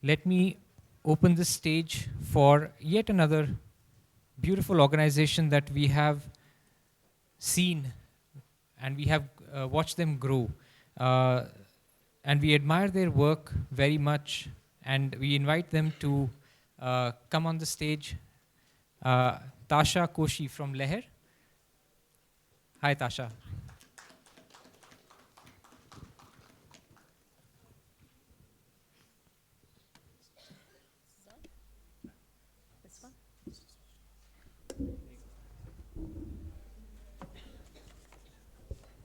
let me open this stage for yet another beautiful organization that we have seen and we have watched them grow. Uh, and we admire their work very much, and we invite them to come on the stage. Tasha Koshi from Leher. Hi, Tasha.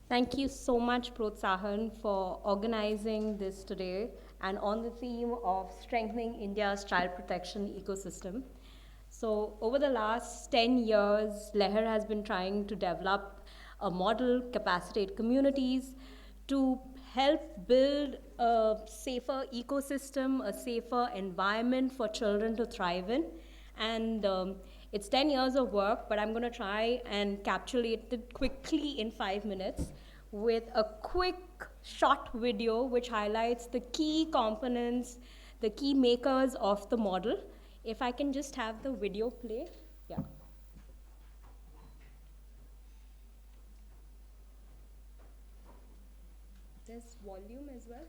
Thank you so much, Protsahan, for organizing this today and on the theme of strengthening India's child protection ecosystem. So, over the last 10 years, Leher has been trying to develop a model, capacitate communities to help build a safer ecosystem, a safer environment for children to thrive in. And it's 10 years of work, but I'm going to try and encapsulate it quickly in 5 minutes with a quick short video which highlights the key components, the key makers of the model. If I can just have the video play. Yeah. There's volume as well.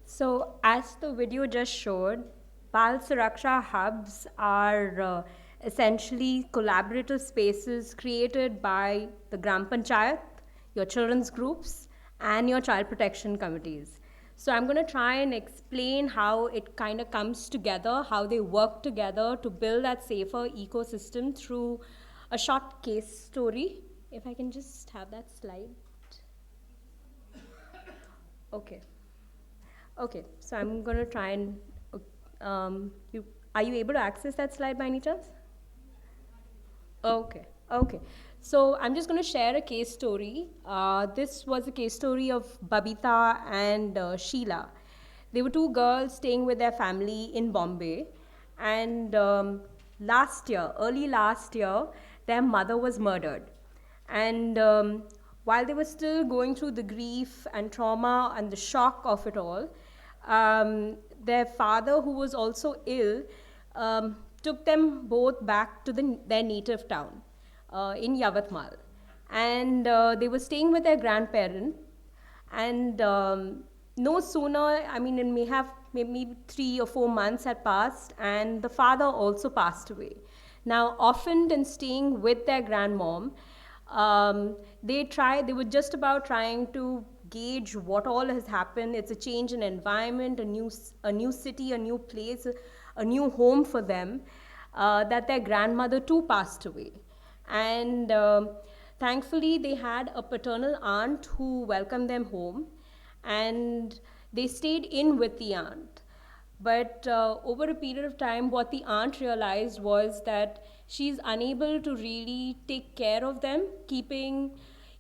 So, as the video just showed, Bal Suraksha Hubs are essentially collaborative spaces created by the Gram Panchayat, your children's groups, and your child protection committees. So, I'm going to try and explain how it kind of comes together, how they work together to build that safer ecosystem through a short case story. If I can just have that slide. Okay. Okay, so I'm going to try and, are you able to access that slide by any chance? Okay, okay. So I'm just going to share a case story. This was a case story of Babita and Sheila. They were two girls staying with their family in Bombay. And early last year, their mother was murdered. And while they were still going through the grief and trauma and the shock of it all, their father, who was also ill, took them both back to their native town in Yavatmal. And they were staying with their grandparent. And no sooner, I mean, it may have maybe 3 or 4 months had passed, and the father also passed away. Now, often in staying with their grandmom, they were just about trying to gauge what all has happened. It's a change in environment, a new city, a new place, a new home for them, that their grandmother too passed away. And thankfully, they had a paternal aunt who welcomed them home, and they stayed in with the aunt. But over a period of time, what the aunt realized was that she's unable to really take care of them, keeping,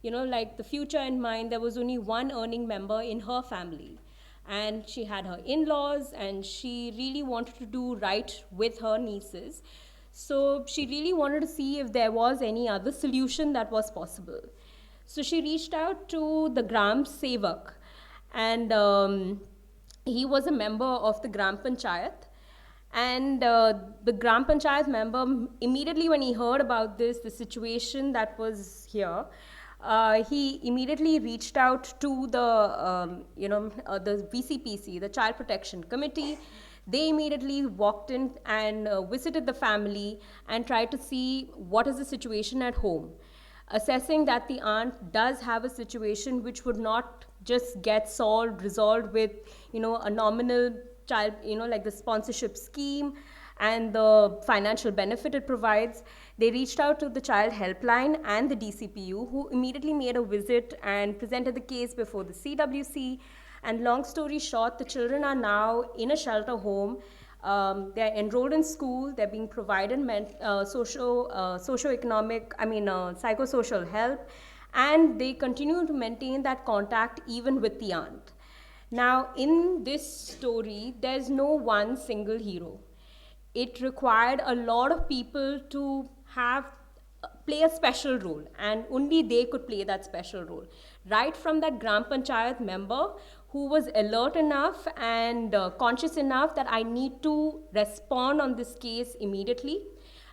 like the future in mind. There was only one earning member in her family. And she had her in laws, and she really wanted to do right with her nieces. So she really wanted to see if there was any other solution that was possible. So she reached out to the Gram Sevak, and he was a member of the Gram Panchayat. And the Gram Panchayat member, immediately when he heard about this, the situation that was here, he immediately reached out to the VCPC, the Child Protection Committee. They immediately walked in and visited the family and tried to see what is the situation at home, assessing that the aunt does have a situation which would not just get resolved with, a nominal child, like the sponsorship scheme and the financial benefit it provides. They reached out to the child helpline and the DCPU, who immediately made a visit and presented the case before the CWC. And long story short, the children are now in a shelter home. They're enrolled in school. They're being provided psychosocial help, and they continue to maintain that contact even with the aunt. Now, in this story, there's no one single hero. It required a lot of people to play a special role, and only they could play that special role. Right from that Gram Panchayat member who was alert enough and conscious enough that I need to respond on this case immediately,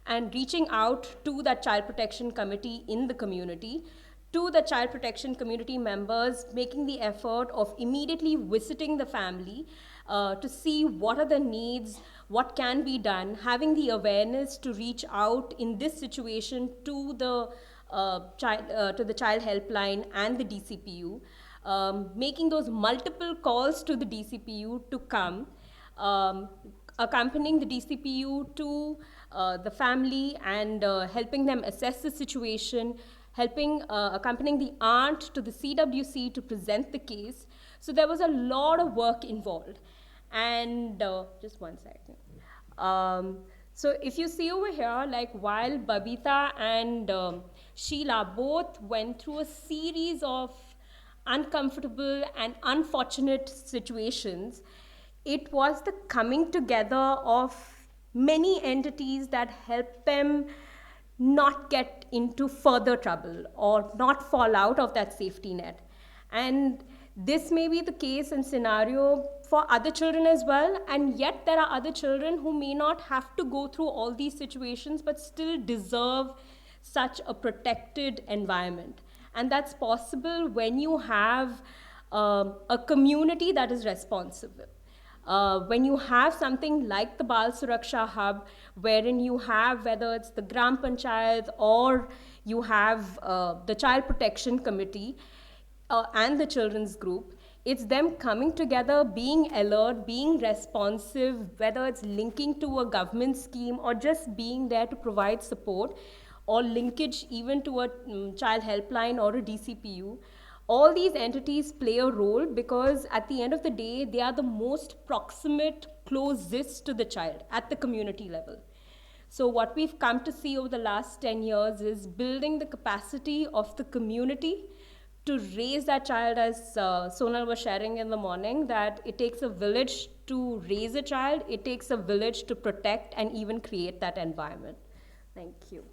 and reaching out to that child protection committee in the community, to the child protection community members making the effort of immediately visiting the family to see what are the needs, what can be done, having the awareness to reach out in this situation to the child helpline and the DCPU, making those multiple calls to the DCPU to come, accompanying the DCPU to the family and helping them assess the situation, accompanying the aunt to the CWC to present the case. So there was a lot of work involved. And just one second. So if you see over here, like while Babita and Sheila both went through a series of uncomfortable and unfortunate situations, it was the coming together of many entities that helped them not get into further trouble or not fall out of that safety net. And this may be the case and scenario for other children as well, and yet there are other children who may not have to go through all these situations but still deserve such a protected environment. And that's possible when you have a community that is responsive. When you have something like the Leher Suraksha Hub, wherein you have, whether it's the Gram Panchayat or you have the Child Protection Committee and the children's group, it's them coming together, being alert, being responsive, whether it's linking to a government scheme or just being there to provide support, or linkage even to a child helpline or a DCPU. All these entities play a role because at the end of the day, they are the most proximate, closest to the child at the community level. So what we've come to see over the last 10 years is building the capacity of the community to raise that child, as Sonal was sharing in the morning, that it takes a village to raise a child, it takes a village to protect and even create that environment. Thank you.